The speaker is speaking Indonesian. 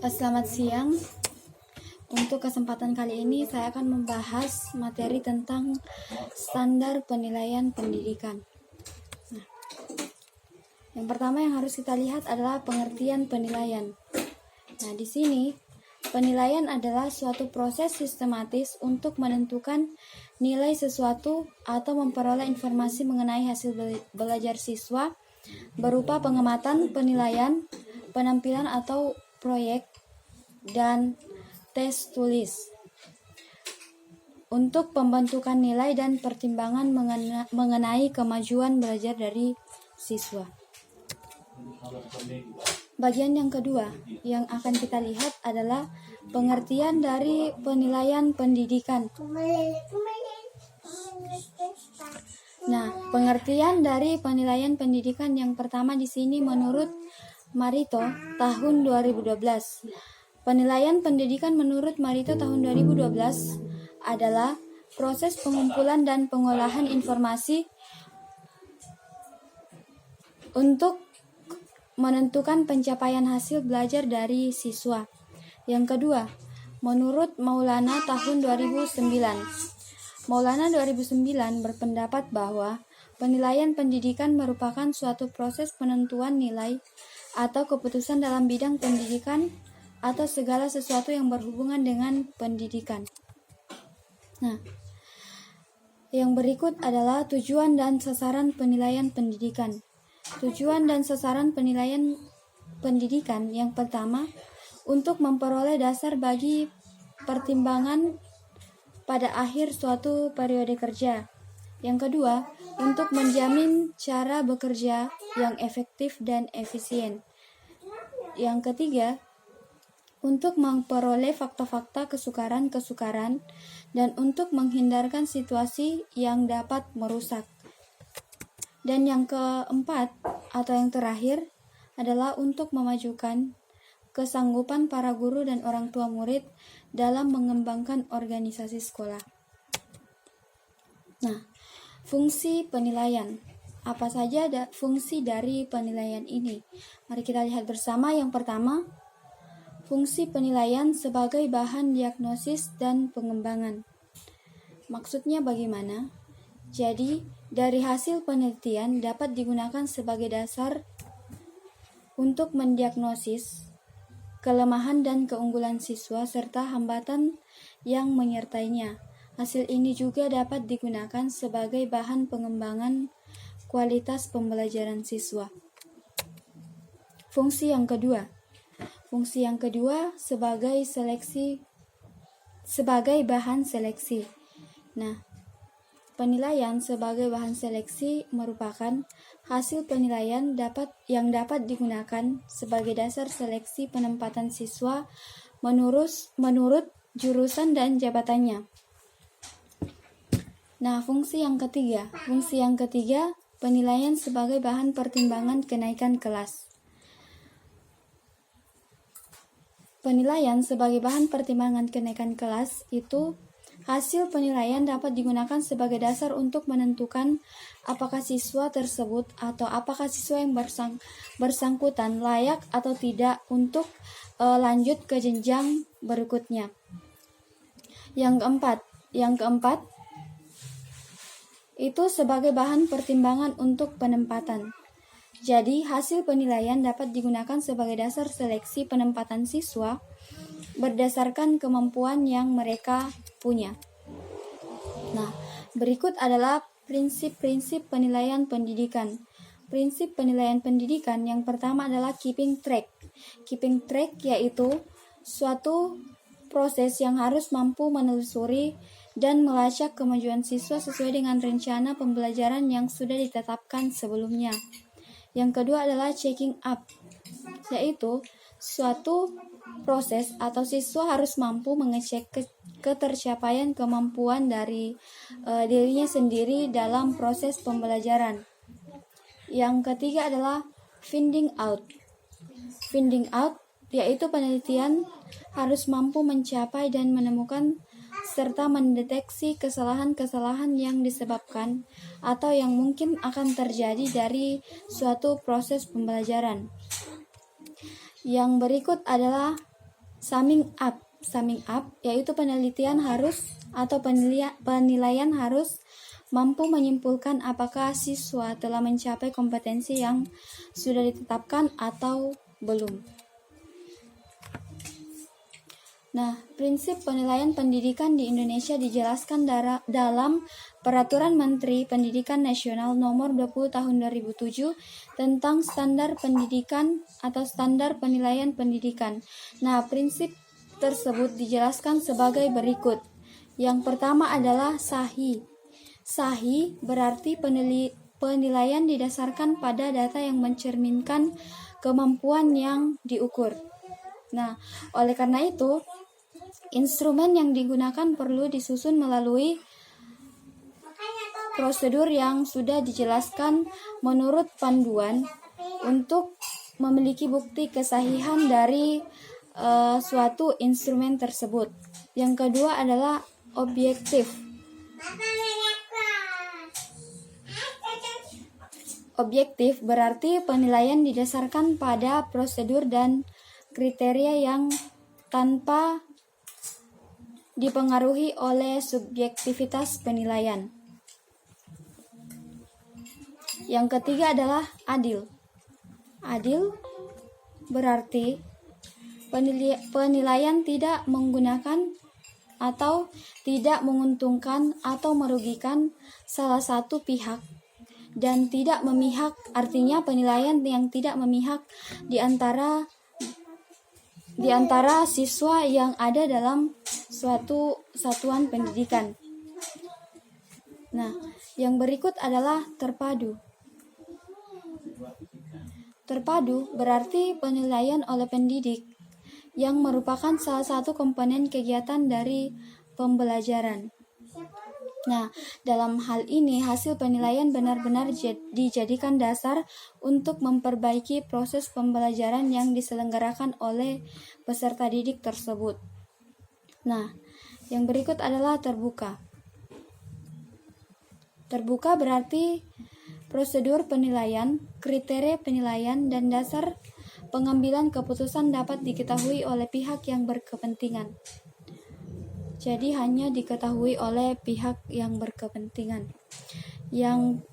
Selamat siang. Untuk kesempatan kali ini saya akan membahas materi tentang standar penilaian pendidikan. Nah, yang pertama yang harus kita lihat adalah pengertian penilaian. Nah, di sini penilaian adalah suatu proses sistematis untuk menentukan nilai sesuatu atau memperoleh informasi mengenai hasil belajar siswa berupa pengamatan, penilaian, penampilan atau proyek, dan tes tulis untuk pembentukan nilai dan pertimbangan mengenai kemajuan belajar dari siswa. Bagian yang kedua yang akan kita lihat adalah pengertian dari penilaian pendidikan. Nah, pengertian dari penilaian pendidikan yang pertama di sini menurut Marito tahun 2012. Penilaian pendidikan menurut Marito tahun 2012 adalah proses pengumpulan dan pengolahan informasi untuk menentukan pencapaian hasil belajar dari siswa. Yang kedua, menurut Maulana tahun 2009. Maulana 2009 berpendapat bahwa penilaian pendidikan merupakan suatu proses penentuan nilai atau keputusan dalam bidang pendidikan atau segala sesuatu yang berhubungan dengan pendidikan. Nah, yang berikut adalah tujuan dan sasaran penilaian pendidikan. Tujuan dan sasaran penilaian pendidikan yang pertama, untuk memperoleh dasar bagi pertimbangan pada akhir suatu periode kerja. Yang kedua, untuk menjamin cara bekerja yang efektif dan efisien. Yang ketiga, untuk memperoleh fakta-fakta kesukaran dan untuk menghindarkan situasi yang dapat merusak. Dan yang keempat atau yang terakhir adalah untuk memajukan kesanggupan para guru dan orang tua murid dalam mengembangkan organisasi sekolah. Nah, fungsi penilaian. Apa saja fungsi dari penilaian ini? Mari kita lihat bersama. Yang pertama, fungsi penilaian sebagai bahan diagnosis dan pengembangan. Maksudnya bagaimana? Jadi, dari hasil penelitian dapat digunakan sebagai dasar untuk mendiagnosis kelemahan dan keunggulan siswa serta hambatan yang menyertainya. Hasil ini juga dapat digunakan sebagai bahan pengembangan kualitas pembelajaran siswa. Fungsi yang kedua sebagai bahan seleksi. Nah, penilaian sebagai bahan seleksi merupakan hasil penilaian yang dapat digunakan sebagai dasar seleksi penempatan siswa menurut jurusan dan jabatannya. Nah, fungsi yang ketiga, penilaian sebagai bahan pertimbangan kenaikan kelas. Penilaian sebagai bahan pertimbangan kenaikan kelas itu hasil penilaian dapat digunakan sebagai dasar untuk menentukan apakah siswa tersebut atau apakah siswa yang bersangkutan layak atau tidak untuk lanjut ke jenjang berikutnya. Yang keempat itu sebagai bahan pertimbangan untuk penempatan. Jadi, hasil penilaian dapat digunakan sebagai dasar seleksi penempatan siswa berdasarkan kemampuan yang mereka punya. Nah, berikut adalah prinsip-prinsip penilaian pendidikan. Prinsip penilaian pendidikan yang pertama adalah keeping track. Keeping track yaitu suatu proses yang harus mampu menelusuri dan melacak kemajuan siswa sesuai dengan rencana pembelajaran yang sudah ditetapkan sebelumnya. Yang kedua adalah checking up, yaitu suatu proses atau siswa harus mampu mengecek ketercapaian kemampuan dari dirinya sendiri dalam proses pembelajaran. Yang ketiga adalah finding out. Finding out yaitu penelitian harus mampu mencapai dan menemukan serta mendeteksi kesalahan-kesalahan yang disebabkan atau yang mungkin akan terjadi dari suatu proses pembelajaran. Yang berikut adalah Summing up yaitu penelitian harus atau penilaian harus mampu menyimpulkan apakah siswa telah mencapai kompetensi yang sudah ditetapkan atau belum. Nah, prinsip penilaian pendidikan di Indonesia dijelaskan dalam Peraturan Menteri Pendidikan Nasional Nomor 20 Tahun 2007 tentang standar pendidikan atau standar penilaian pendidikan. Nah, prinsip tersebut dijelaskan sebagai berikut. Yang pertama adalah sahih. Sahih berarti penilaian didasarkan pada data yang mencerminkan kemampuan yang diukur. Nah, oleh karena itu, instrumen yang digunakan perlu disusun melalui prosedur yang sudah dijelaskan menurut panduan untuk memiliki bukti kesahihan dari suatu instrumen tersebut. Yang kedua adalah objektif. Objektif berarti penilaian didasarkan pada prosedur dan kriteria yang tanpa dipengaruhi oleh subjektivitas penilaian. Yang ketiga adalah adil. Adil berarti penilaian tidak menggunakan atau tidak menguntungkan atau merugikan salah satu pihak dan tidak memihak, artinya penilaian yang tidak memihak di antara siswa yang ada dalam suatu satuan pendidikan. Nah, yang berikut adalah terpadu. Terpadu berarti penilaian oleh pendidik yang merupakan salah satu komponen kegiatan dari pembelajaran. Nah, dalam hal ini hasil penilaian benar-benar dijadikan dasar untuk memperbaiki proses pembelajaran yang diselenggarakan oleh peserta didik tersebut. Nah, yang berikut adalah terbuka. Terbuka berarti prosedur penilaian, kriteria penilaian, dan dasar pengambilan keputusan dapat diketahui oleh pihak yang berkepentingan. Jadi hanya diketahui oleh pihak yang berkepentingan. Yang